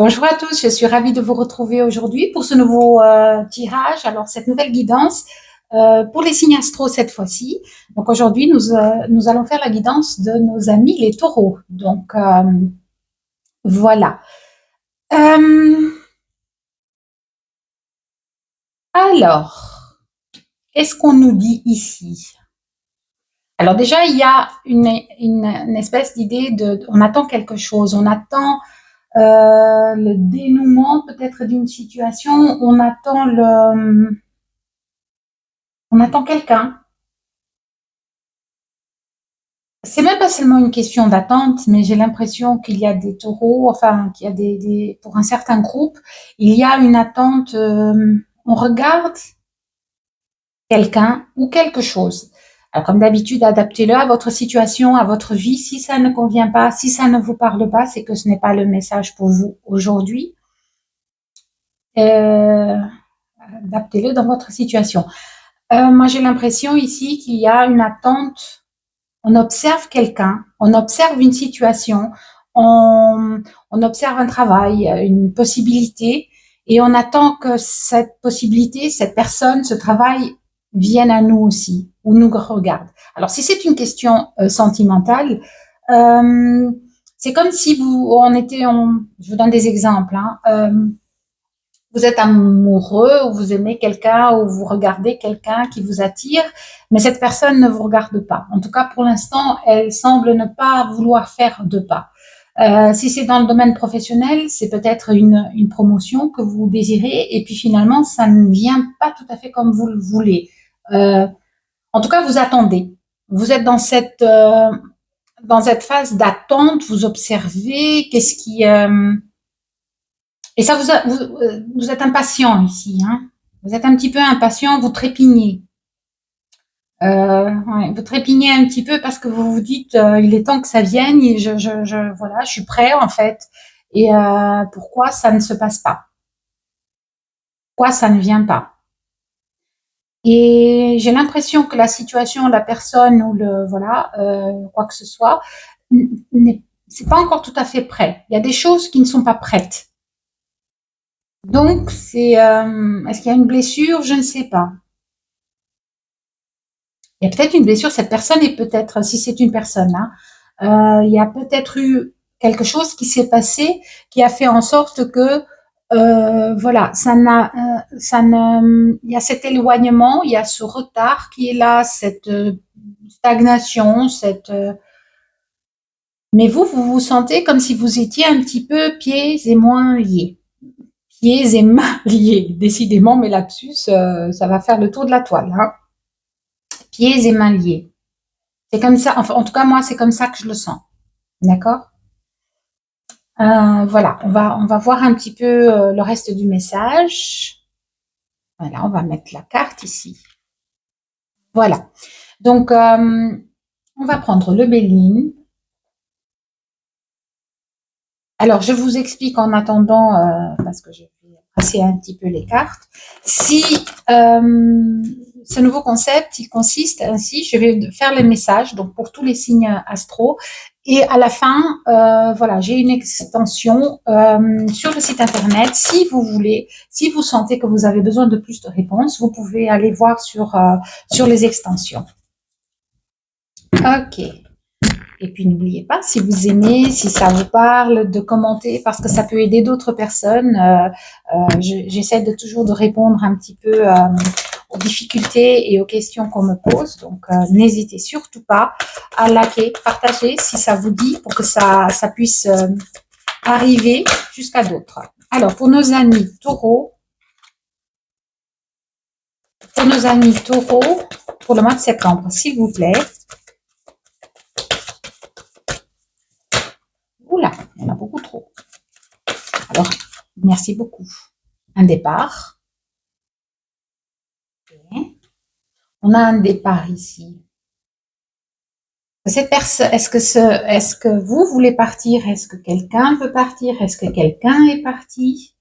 Bonjour à tous, je suis ravie de vous retrouver aujourd'hui pour ce nouveau tirage. Alors, cette nouvelle guidance pour les signes astro cette fois-ci. Donc, aujourd'hui, nous allons faire la guidance de nos amis les taureaux. Donc, voilà. Euh, alors, qu'est-ce qu'on nous dit ici? Alors, déjà, il y a une espèce d'idée on attend quelque chose, on attend le dénouement peut-être d'une situation, on attend quelqu'un. C'est même pas seulement une question d'attente, mais j'ai l'impression qu'il y a des taureaux, enfin, qu'il y a pour un certain groupe, il y a une attente, on regarde quelqu'un ou quelque chose. Alors, comme d'habitude, adaptez-le à votre situation, à votre vie. Si ça ne convient pas, si ça ne vous parle pas, c'est que ce n'est pas le message pour vous aujourd'hui. Euh, Adaptez-le dans votre situation. Moi, j'ai l'impression ici qu'il y a une attente. On observe quelqu'un, on observe une situation, on observe un travail, une possibilité, et on attend que cette possibilité, cette personne, ce travail vienne à nous aussi, ou nous regarde. Alors, si c'est une question sentimentale, euh, c'est comme si je vous donne des exemples, hein, vous êtes amoureux ou vous aimez quelqu'un ou vous regardez quelqu'un qui vous attire, mais cette personne ne vous regarde pas. En tout cas, pour l'instant, elle semble ne pas vouloir faire de pas. Si c'est dans le domaine professionnel, c'est peut-être une promotion que vous désirez et puis finalement, ça ne vient pas tout à fait comme vous le voulez. Euh, En tout cas, vous attendez. Vous êtes dans cette phase d'attente, vous observez qu'est-ce qui... et ça, vous êtes impatient ici, hein. Vous êtes un petit peu impatient, vous trépignez. Ouais, vous trépignez un petit peu parce que vous vous dites, il est temps que ça vienne. Et voilà, je suis prêt en fait. Et pourquoi ça ne se passe pas? Pourquoi ça ne vient pas? Et j'ai l'impression que la situation, la personne ou voilà, quoi que ce soit, c'est pas encore tout à fait prêt. Il y a des choses qui ne sont pas prêtes. Donc, est-ce qu'il y a une blessure? Je ne sais pas. Il y a peut-être une blessure, cette personne est peut-être, si c'est une personne, hein, il y a peut-être eu quelque chose qui s'est passé qui a fait en sorte que, voilà, ça ne, il y a cet éloignement, il y a ce retard qui est là, cette stagnation, mais vous vous sentez comme si vous étiez un petit peu pieds et mains liés. Pieds et mains liés. Décidément, mes lapsus, ça va faire le tour de la toile, hein. Pieds et mains liés. C'est comme ça, enfin, en tout cas, moi, c'est comme ça que je le sens. D'accord. Voilà, on va voir un petit peu le reste du message. Voilà, on va mettre la carte ici. Voilà. Donc, on va prendre le Béline. Alors, je vous explique en attendant, parce que je vais passer un petit peu les cartes. Si ce nouveau concept, il consiste ainsi, je vais faire les messages, donc pour tous les signes astro, et à la fin, voilà, j'ai une extension sur le site internet. Si vous voulez, si vous sentez que vous avez besoin de plus de réponses, vous pouvez aller voir sur les extensions. Ok. Et puis n'oubliez pas, si vous aimez, si ça vous parle, de commenter parce que ça peut aider d'autres personnes. J'essaie toujours de répondre un petit peu aux difficultés et aux questions qu'on me pose. Donc n'hésitez surtout pas à liker, partager si ça vous dit pour que ça puisse arriver jusqu'à d'autres. Alors pour nos amis taureaux, pour le mois de septembre, s'il vous plaît. Oula, il y en a beaucoup trop. Alors, merci beaucoup. Un départ. Okay. On a un départ ici. Cette personne, est-ce que vous voulez partir? Est-ce que quelqu'un veut partir? Est-ce que quelqu'un est parti?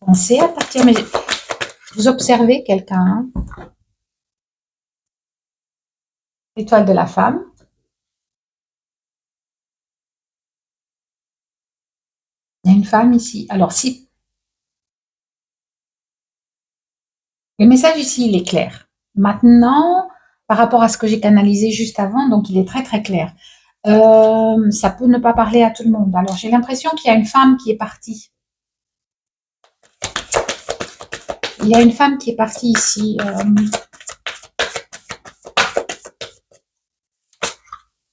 Pensez à partir, mais vous observez quelqu'un. Hein. L'étoile de la femme. Il y a une femme ici. Alors, si le message ici, il est clair. Maintenant, par rapport à ce que j'ai canalisé juste avant, donc il est très très clair. Ça peut ne pas parler à tout le monde. Alors, j'ai l'impression qu'il y a une femme qui est partie. Il y a une femme qui est partie ici.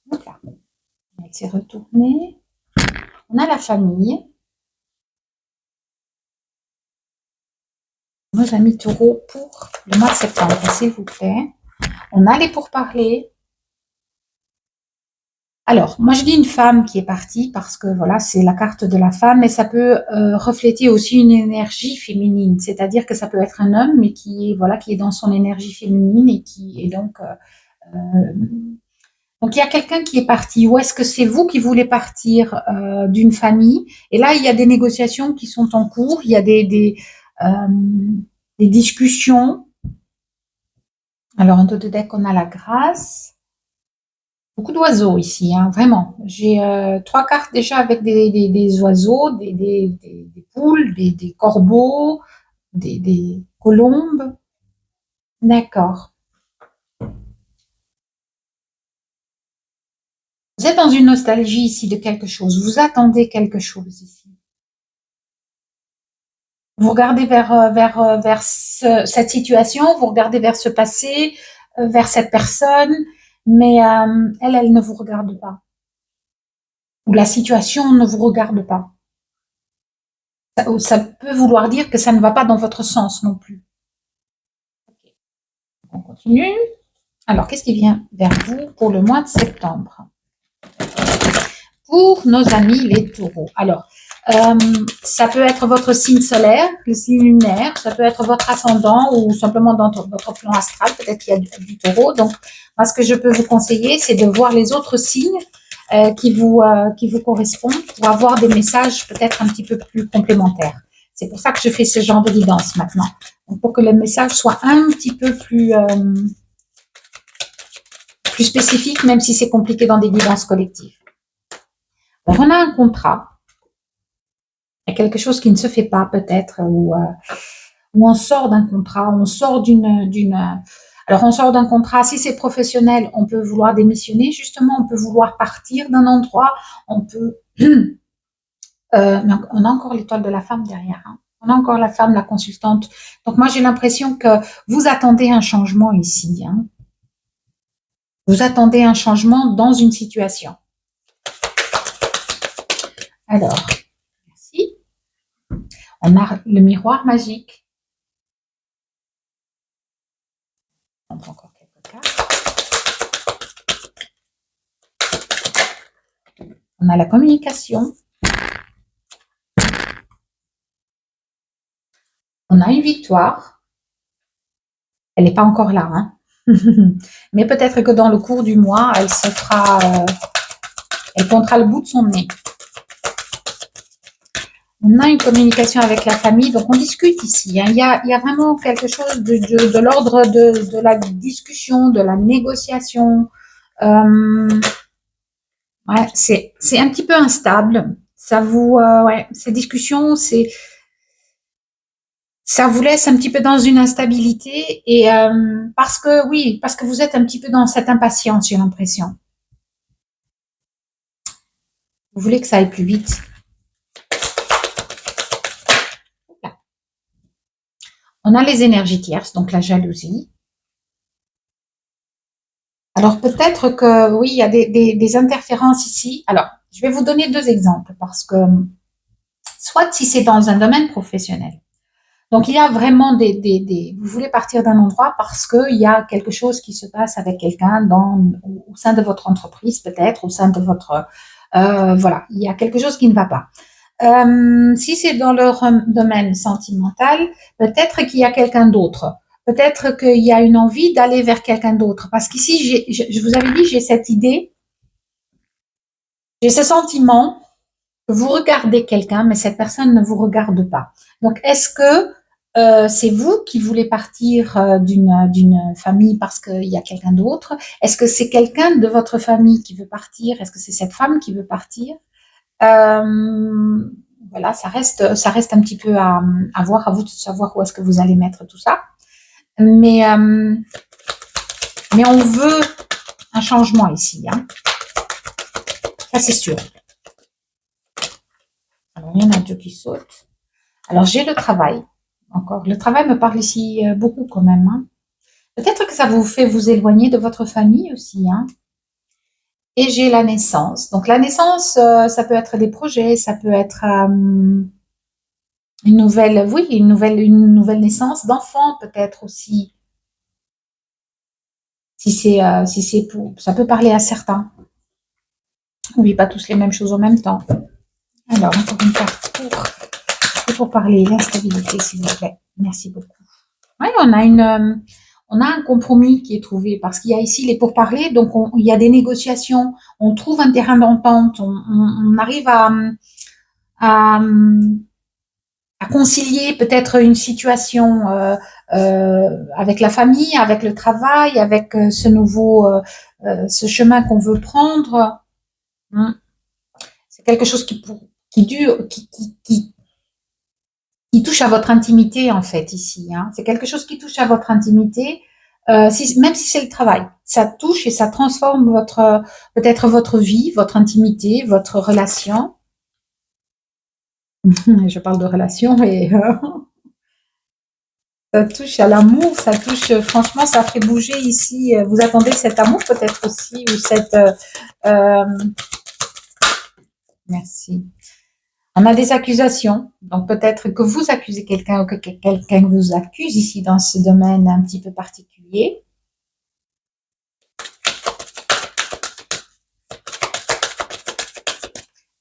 Voilà. Elle s'est retournée. On a la famille. Nos amis taureaux pour le mois de septembre, s'il vous plaît. On a les pourparlers. Alors, moi je dis une femme qui est partie parce que voilà, c'est la carte de la femme, mais ça peut refléter aussi une énergie féminine. C'est-à-dire que ça peut être un homme, mais qui est voilà, qui est dans son énergie féminine et qui est donc il y a quelqu'un qui est parti. Ou est-ce que c'est vous qui voulez partir d'une famille? Et là, il y a des négociations qui sont en cours. Il y a des discussions. Alors en dos de deck, on a la grâce. Beaucoup d'oiseaux ici, hein, vraiment. J'ai 3 cartes déjà avec des oiseaux, des poules, des corbeaux, des colombes. D'accord. Vous êtes dans une nostalgie ici de quelque chose. Vous attendez quelque chose ici. Vous regardez vers cette situation, vous regardez vers ce passé, vers cette personne, mais elle ne vous regarde pas. Ou la situation ne vous regarde pas. Ça peut vouloir dire que ça ne va pas dans votre sens non plus. Okay. On continue. Alors, qu'est-ce qui vient vers vous pour le mois de septembre? Pour nos amis les taureaux. Alors, ça peut être votre signe solaire, le signe lunaire, ça peut être votre ascendant ou simplement dans votre plan astral, peut-être qu'il y a du taureau. Donc, moi, ce que je peux vous conseiller, c'est de voir les autres signes qui vous correspondent pour avoir des messages peut-être un petit peu plus complémentaires. C'est pour ça que je fais ce genre de guidance maintenant. Donc, pour que le message soit un petit peu plus spécifique, même si c'est compliqué dans des guidances collectives. Donc, on a un contrat. Il y a quelque chose qui ne se fait pas peut-être, ou on sort d'un contrat, on sort alors on sort d'un contrat, si c'est professionnel, on peut vouloir démissionner, justement, on peut vouloir partir d'un endroit, on peut... mais on a encore l'étoile de la femme derrière, hein. On a encore la femme, la consultante. Donc moi j'ai l'impression que vous attendez un changement ici, hein. Vous attendez un changement dans une situation. Alors, merci. On a le miroir magique. On prend encore quelques cartes. On a la communication. On a une victoire. Elle n'est pas encore là, hein. Mais peut-être que dans le cours du mois, elle se fera, elle pointera le bout de son nez. On a une communication avec la famille, donc on discute ici, hein. Il y a vraiment quelque chose de l'ordre de la discussion, de la négociation. Ouais, c'est un petit peu instable. Ça vous, ouais, ces discussions, ça vous laisse un petit peu dans une instabilité et parce que vous êtes un petit peu dans cette impatience, j'ai l'impression. Vous voulez que ça aille plus vite. Là. On a les énergies tierces, donc la jalousie. Alors peut-être que oui, il y a des interférences ici. Alors, je vais vous donner 2 exemples parce que soit si c'est dans un domaine professionnel. Donc il y a vraiment vous voulez partir d'un endroit parce qu'il y a quelque chose qui se passe avec quelqu'un au sein de votre entreprise peut-être, au sein de votre voilà, il y a quelque chose qui ne va pas. Si c'est dans leur domaine sentimental, peut-être qu'il y a quelqu'un d'autre. Peut-être qu'il y a une envie d'aller vers quelqu'un d'autre. Parce qu'ici, je vous avais dit, j'ai cette idée, j'ai ce sentiment que vous regardez quelqu'un, mais cette personne ne vous regarde pas. Donc, est-ce que c'est vous qui voulez partir d'une famille parce qu'il y a quelqu'un d'autre? Est-ce que c'est quelqu'un de votre famille qui veut partir? Est-ce que c'est cette femme qui veut partir? voilà, ça reste un petit peu à voir, à vous de savoir où est-ce que vous allez mettre tout ça. Mais on veut un changement ici, hein. Ça, c'est sûr. Alors, il y en a deux qui sautent. Alors, j'ai le travail. Encore, le travail me parle ici beaucoup quand même, hein. Peut-être que ça vous fait vous éloigner de votre famille aussi, hein. Et j'ai la naissance. Donc, la naissance, ça peut être des projets, ça peut être une nouvelle, oui, une nouvelle naissance d'enfant peut-être aussi. Si c'est pour, ça peut parler à certains. On vit pas tous les mêmes choses en même temps. Alors, encore une carte pour parler l'instabilité, s'il vous plaît. Merci beaucoup. Oui, on a un compromis qui est trouvé parce qu'il y a ici les pourparlers, donc il y a des négociations, on trouve un terrain d'entente, on arrive à, à concilier peut-être une situation avec la famille, avec le travail, avec ce chemin qu'on veut prendre. C'est quelque chose qui dure, qui touche à votre intimité en fait ici, hein. C'est quelque chose qui touche à votre intimité, même si c'est le travail, ça touche et ça transforme peut-être votre vie, votre intimité, votre relation. Je parle de relation et ça touche à l'amour, ça touche, franchement, ça fait bouger ici. Vous attendez cet amour peut-être aussi ou merci. On a des accusations, donc peut-être que vous accusez quelqu'un ou que quelqu'un vous accuse ici dans ce domaine un petit peu particulier.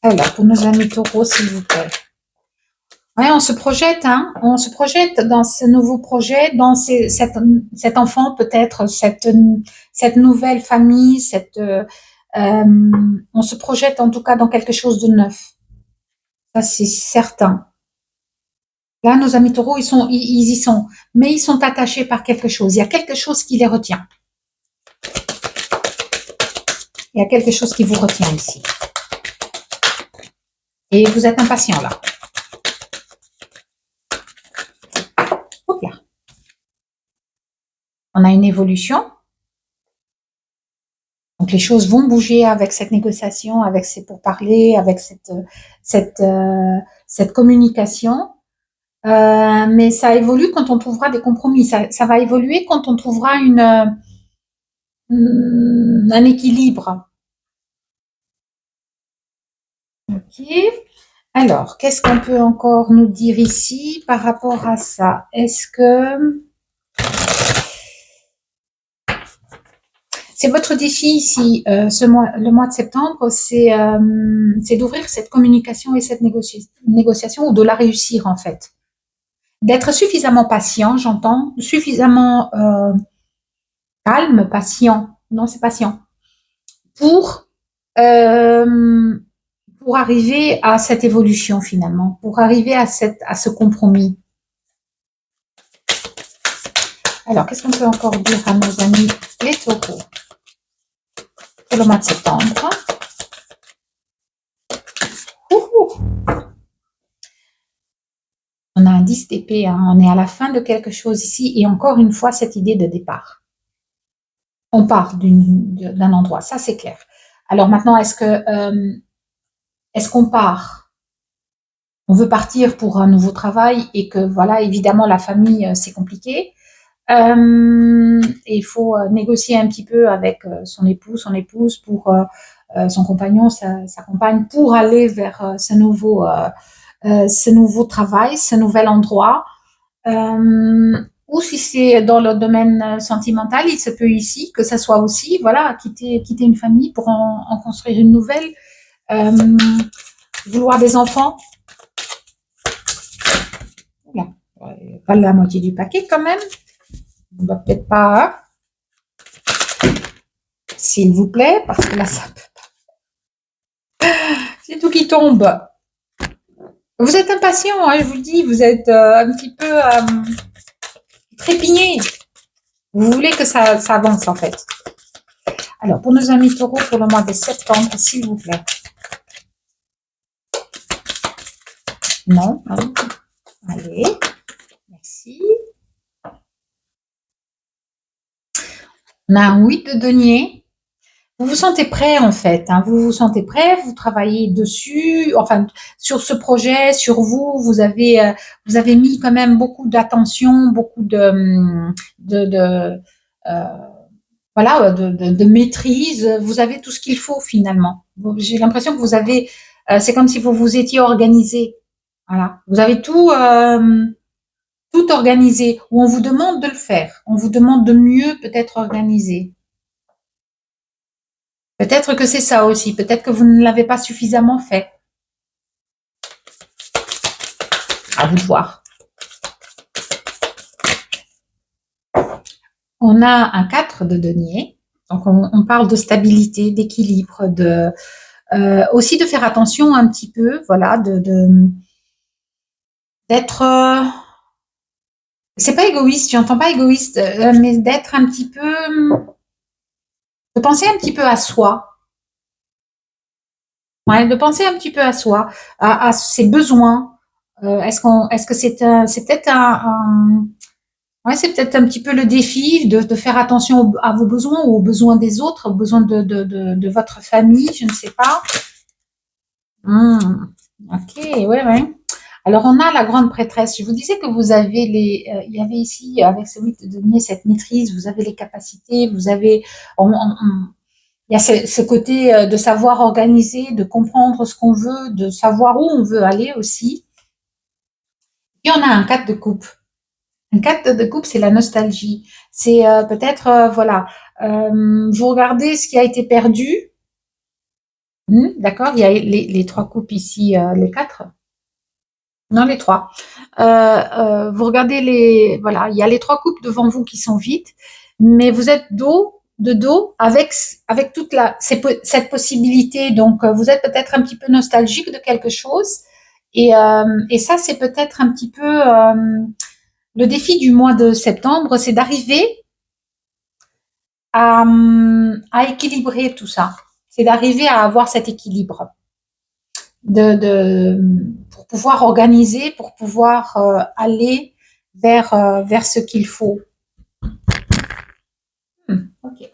Alors, pour nos amis taureaux, s'il vous plaît. Ouais, on se projette, hein, on se projette dans ce nouveau projet, dans cet enfant peut-être, cette nouvelle famille, on se projette en tout cas dans quelque chose de neuf. Ça, c'est certain. Là, nos amis taureaux, ils y sont, mais ils sont attachés par quelque chose. Il y a quelque chose qui les retient. Il y a quelque chose qui vous retient ici. Et vous êtes impatient là. Hop là. On a une évolution. Donc les choses vont bouger avec cette négociation, avec ces pourparlers, avec cette communication. Mais ça évolue quand on trouvera des compromis. Ça va évoluer quand on trouvera un équilibre. Ok. Alors, qu'est-ce qu'on peut encore nous dire ici par rapport à ça? Est-ce que c'est votre défi ici, le mois de septembre, c'est d'ouvrir cette communication et cette négociation ou de la réussir en fait. D'être suffisamment patient, j'entends, suffisamment calme, patient, non c'est patient, pour arriver à cette évolution finalement, pour arriver à ce compromis. Alors, qu'est-ce qu'on peut encore dire à nos amis les taureaux pour le mois de septembre? On a un 10 d'épée, hein, on est à la fin de quelque chose ici, et encore une fois, cette idée de départ. On part d'un endroit, ça c'est clair. Alors maintenant, est-ce qu'on part? On veut partir pour un nouveau travail et que voilà, évidemment, la famille, c'est compliqué. Et il faut négocier un petit peu avec son époux, son épouse, pour son compagnon, sa compagne, pour aller vers ce nouveau travail, ce nouvel endroit. Ou si c'est dans le domaine sentimental, il se peut ici que ça soit aussi, voilà, quitter une famille pour en construire une nouvelle, vouloir des enfants. Voilà. Pas la moitié du paquet quand même. On va peut-être pas, hein, s'il vous plaît, parce que là, ça peut pas. C'est tout qui tombe. Vous êtes impatient, hein, je vous le dis, vous êtes un petit peu trépigné. Vous voulez que ça avance en fait. Alors, pour nos amis taureaux, pour le mois de septembre, s'il vous plaît. Non. Allez, merci. On a un 8 de denier. Vous vous sentez prêt en fait, hein, vous vous sentez prêt, vous travaillez dessus, enfin sur ce projet, sur vous, vous avez mis quand même beaucoup d'attention, beaucoup de euh, voilà, de maîtrise. Vous avez tout ce qu'il faut finalement. J'ai l'impression que vous avez, c'est comme si vous vous étiez organisé. Voilà, vous avez tout organisé. Ou on vous demande de le faire, on vous demande de mieux peut-être organiser. Peut-être que c'est ça aussi. Peut-être que vous ne l'avez pas suffisamment fait. À vous de voir. On a un 4 de denier. Donc, on parle de stabilité, d'équilibre, aussi de faire attention un petit peu, voilà, d'être, c'est pas égoïste, j'entends pas égoïste, mais d'être un petit peu, de penser un petit peu à soi. Ouais, de penser un petit peu à soi, à ses besoins. Est-ce que c'est peut-être ouais, c'est peut-être un petit peu le défi de faire attention à vos besoins ou aux besoins des autres, aux besoins de votre famille, je ne sais pas. Ok, ouais, ouais. Alors, on a la grande prêtresse. Je vous disais que vous avez il y avait ici, avec ce 8 de denier, cette maîtrise, vous avez les capacités, il y a ce côté de savoir organiser, de comprendre ce qu'on veut, de savoir où on veut aller aussi. Et on a un 4 de coupe. Un 4 de coupe, c'est la nostalgie. C'est peut-être, voilà, vous regardez ce qui a été perdu. D'accord, il y a les trois coupes ici, les quatre. Non, les trois. Vous regardez voilà, il y a les trois coupes devant vous qui sont vides, mais vous êtes de dos avec toute cette possibilité. Donc, vous êtes peut-être un petit peu nostalgique de quelque chose. Et ça, c'est peut-être un petit peu le défi du mois de septembre, c'est d'arriver à équilibrer tout ça. C'est d'arriver à avoir cet équilibre pour pouvoir organiser, pour pouvoir aller vers ce qu'il faut. Ok.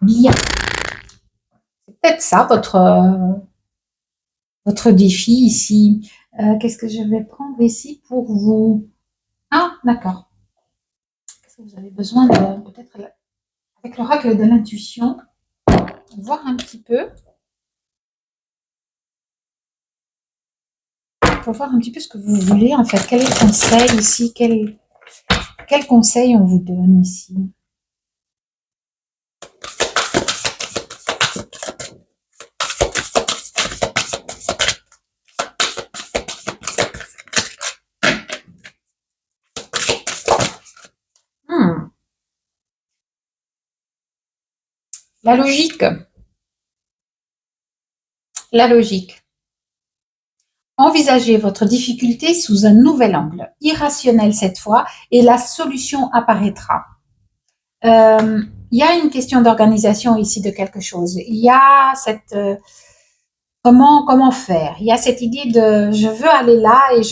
Bien. C'est peut-être ça votre défi ici. Qu'est-ce que je vais prendre ici pour vous? Ah, d'accord. Qu'est-ce que vous avez besoin de peut-être avec l'oracle de l'intuition, voir un petit peu, pour voir un petit peu ce que vous voulez en fait. Quel est le conseil ici? Quel conseil on vous donne ici? Hmm. La logique. La logique. Envisagez votre difficulté sous un nouvel angle, irrationnel cette fois, et la solution apparaîtra. Il y a une question d'organisation ici de quelque chose. Il y a comment faire. Il y a cette idée de je veux aller là et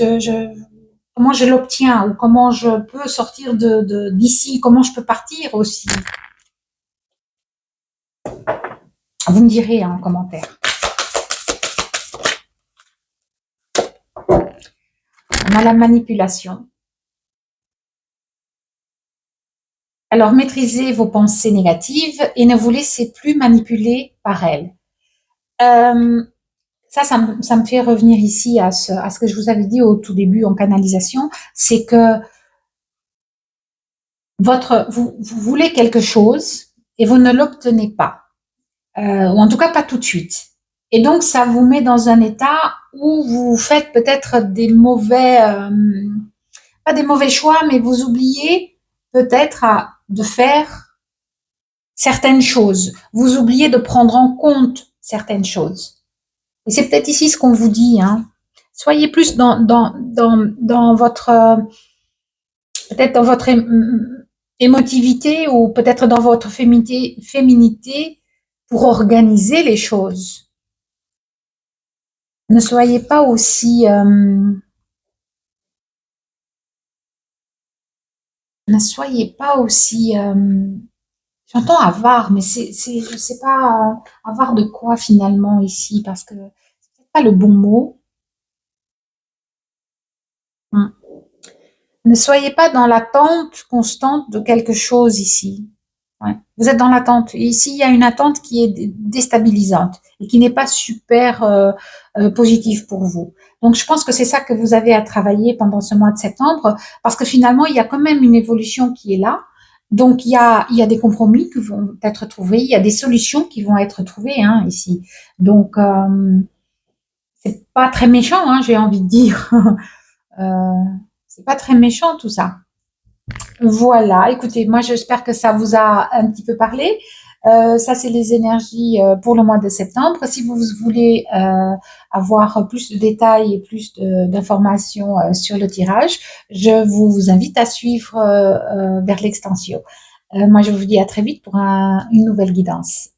comment je l'obtiens ou comment je peux sortir d'ici, comment je peux partir aussi. Vous me direz en commentaire. On a la manipulation. Alors, maîtrisez vos pensées négatives et ne vous laissez plus manipuler par elles. Ça me fait revenir ici à ce que je vous avais dit au tout début en canalisation, c'est que vous voulez quelque chose et vous ne l'obtenez pas, ou en tout cas pas tout de suite. Et donc, ça vous met dans un état où vous faites peut-être pas des mauvais choix, mais vous oubliez peut-être de faire certaines choses. Vous oubliez de prendre en compte certaines choses. Et c'est peut-être ici ce qu'on vous dit, hein. Soyez plus dans votre, peut-être dans votre émotivité ou peut-être dans votre féminité pour organiser les choses. Ne soyez pas aussi Ne soyez pas aussi, j'entends avare, mais je sais pas, avare de quoi finalement ici, parce que c'est peut-être pas le bon mot. Hmm. Ne soyez pas dans l'attente constante de quelque chose ici. Ouais. Vous êtes dans l'attente. Et ici, il y a une attente qui est déstabilisante et qui n'est pas super positive pour vous. Donc, je pense que c'est ça que vous avez à travailler pendant ce mois de septembre, parce que finalement, il y a quand même une évolution qui est là. Donc, il y a des compromis qui vont être trouvés, il y a des solutions qui vont être trouvées hein, ici. Donc, c'est pas très méchant, hein, j'ai envie de dire. euh, c'est pas très méchant tout ça. Voilà, écoutez, moi j'espère que ça vous a un petit peu parlé. Ça, c'est les énergies pour le mois de septembre. Si vous voulez avoir plus de détails et plus d'informations sur le tirage, je vous invite à suivre vers l'extension. Moi, je vous dis à très vite pour une nouvelle guidance.